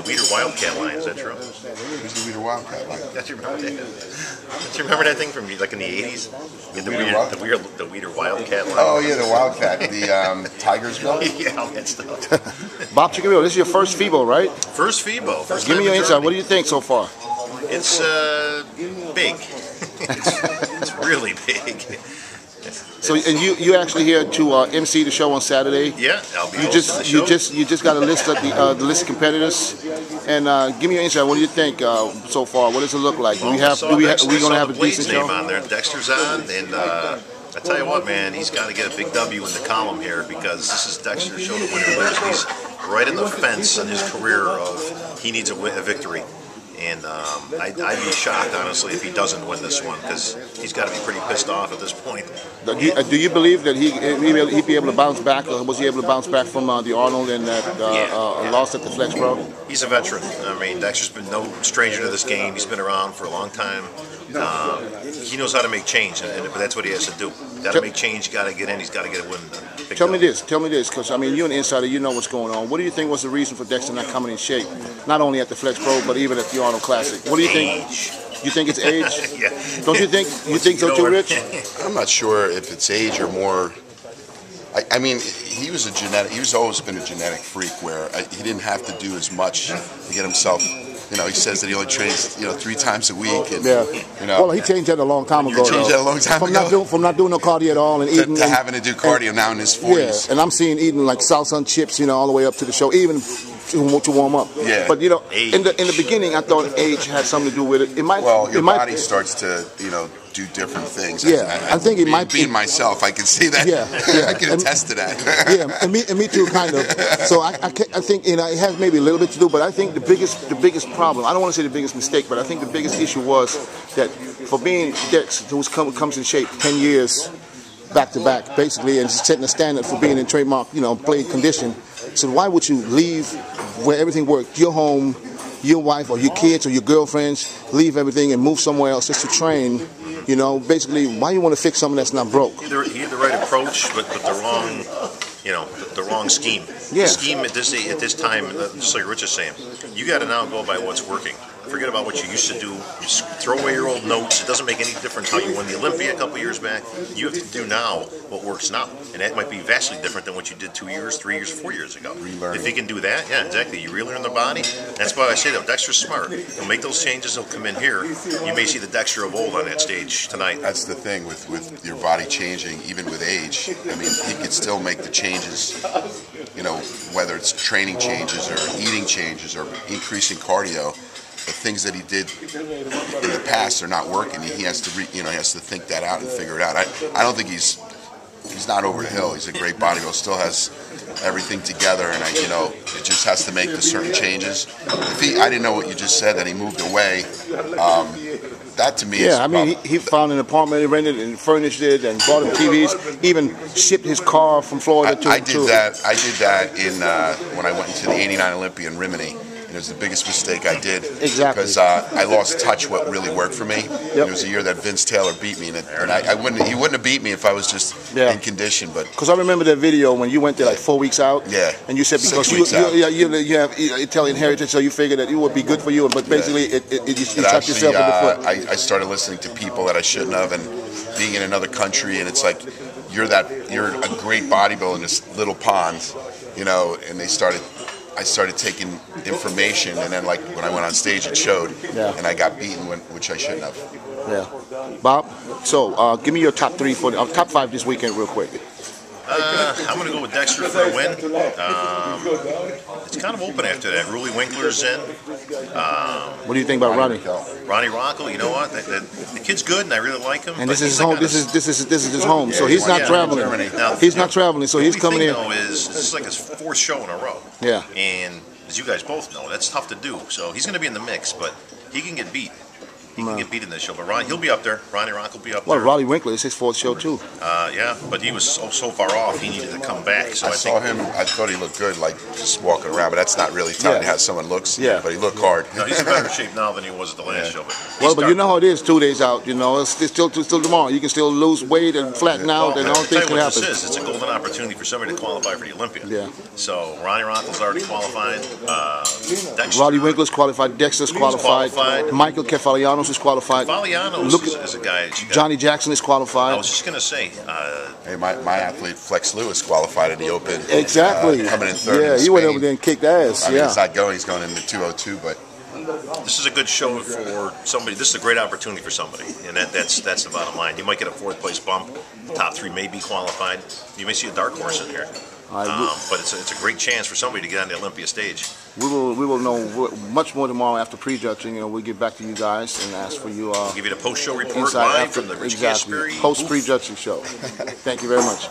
Weeder Wildcat line. Is that true? Who's the Weeder Wildcat line? Don't you remember that? Don't you remember that thing from like in the '80s? The Weeder Wildcat line. Oh yeah, the Wildcat, the Tiger's milk. Yeah, all that stuff. Bob Cicherillo, this is your first FIBO, right? First FIBO. Give me your insight. What do you think so far? It's big. It's really big. So, and you actually here to MC the show on Saturday? Yeah, I'll be. You just got a list of the list of competitors, and give me your insight. What do you think so far? What does it look like? Are we gonna have a decent show? On there. Dexter's on, and I tell you what, man, he's got to get a big W in the column here because this is Dexter's show to win or lose. He's right in the fence in his career of he needs a victory. And I'd be shocked, honestly, if he doesn't win this one, because he's got to be pretty pissed off at this point. Do you believe that he'd be able to bounce back, or was he able to bounce back from the Arnold and that loss at the Flex Pro? He's a veteran. I mean, Dexter's been no stranger to this game. He's been around for a long time. He knows how to make change, but that's what he has to do. Got to make change. Got to get in. He's got to get a win. Tell me this, because I mean, you're an insider. You know what's going on. What do you think was the reason for Dexter not coming in shape, not only at the Flex Pro, but even at the Arnold Classic? What do you think? You think it's age? Yeah. Don't you think? You think so too, Rich? I'm not sure if it's age or more. I mean, he's always been a genetic freak where he didn't have to do as much to get himself. You know, he says that he only trains, 3 times a week. And, well, he changed that a long time ago. He changed that a long time ago? From not doing no cardio at all and eating. To having to do cardio now in his 40s. Yeah, and I'm seeing eating like salsa and chips, all the way up to the show, even to warm up. Yeah. But, in the beginning, I thought age had something to do with it. Your body starts to, do different things. Yeah, I think it might be. Being myself, I can see that. Yeah. I can attest to that. Yeah, and me too, kind of. So I think it has maybe a little bit to do, but I think the biggest problem, I don't want to say the biggest mistake, but I think the biggest issue was that for being Dex, who comes in shape 10 years back to back, basically, and setting a standard for being in trademark, play condition. So why would you leave where everything worked, your home, your wife or your kids or your girlfriends, leave everything and move somewhere else just to train? Basically, why you want to fix something that's not broke? He had the right approach, but the wrong, the wrong scheme. Yeah. The scheme at this time, just like Rich is saying, you got to now go by what's working. Forget about what you used to do. Just throw away your old notes. It doesn't make any difference how you won the Olympia a couple years back. You have to do now what works now. And that might be vastly different than what you did 2 years, 3 years, 4 years ago. Relearn. If he can do that, yeah, exactly. You relearn the body. That's why I say that. Dexter's smart. He'll make those changes. He'll come in here. You may see the Dexter of old on that stage tonight. That's the thing with your body changing, even with age. I mean, he could still make the changes, whether it's training changes or eating changes or increasing cardio. The things that he did in the past are not working. He has to, he has to think that out and figure it out. I don't think he's not over the hill. He's a great bodybuilder. Still has everything together, and it just has to make the certain changes. I didn't know what you just said, that he moved away. That to me is... Yeah, I mean, he found an apartment, he rented and furnished it, and bought him TVs, even shipped his car from Florida to... I did that in when I went into the '89 Olympia in Rimini. It was the biggest mistake I did. Exactly. Because I lost touch what really worked for me. Yep. It was a year that Vince Taylor beat me, and he wouldn't have beat me if I was just in condition. But because I remember that video when you went there like 4 weeks out. Yeah. And you said because you have Italian heritage, so you figured that it would be good for you. But basically, you shot yourself in the foot. I started listening to people that I shouldn't have, and being in another country, and it's like you're a great bodybuilder in this little pond, and I started taking information, and then like when I went on stage, it showed, and I got beaten, which I shouldn't have. Yeah, Bob. So give me your top 3 for top 5 this weekend, real quick. I'm going to go with Dexter for a win. It's kind of open after that. Ruli Winkler's in. What do you think about Ronnie? Ronnie Rockel, you know what? The kid's good, and I really like him. And this is his home. This is his home. So he's not traveling. Now, he's not traveling. So he's coming in. This is like his 4th show in a row. Yeah. And as you guys both know, that's tough to do. So he's going to be in the mix, but he can get beat. He can get beat in this show, but he'll be up there. Ronnie Rock will be up there. Well, Ronnie Winkler is his 4th show too. Yeah, but he was so far off, he needed to come back. So I saw him. I thought he looked good, like just walking around, but that's not really telling how someone looks. Yeah. But he looked hard. No, he's in better shape now than he was at the last show. But you know how it is 2 days out. It's still tomorrow. You can still lose weight and flatten out, and all things can happen. It's a golden opportunity for somebody to qualify for the Olympia. Yeah. So Ronnie Rockel's already qualified. Dexter. Roddy Winkler's qualified. Dexter's qualified. Michael Kefalianos is qualified. Kefalianos is a guy that you got. Johnny Jackson is qualified. I was just going to say. Hey, my athlete Flex Lewis qualified in the Open. Exactly. Coming in third. Yeah, in he went over there and kicked ass. I mean, he's not going. He's going into 202, but. This is a good show for somebody. This is a great opportunity for somebody, and that's the bottom line. You might get a fourth place bump. The top three may be qualified. You may see a dark horse in here, but it's a great chance for somebody to get on the Olympia stage. We will know much more tomorrow after prejudging. We'll get back to you guys and ask for you. We'll give you the post show report live from the Rich Gasperi post prejudging show. Thank you very much.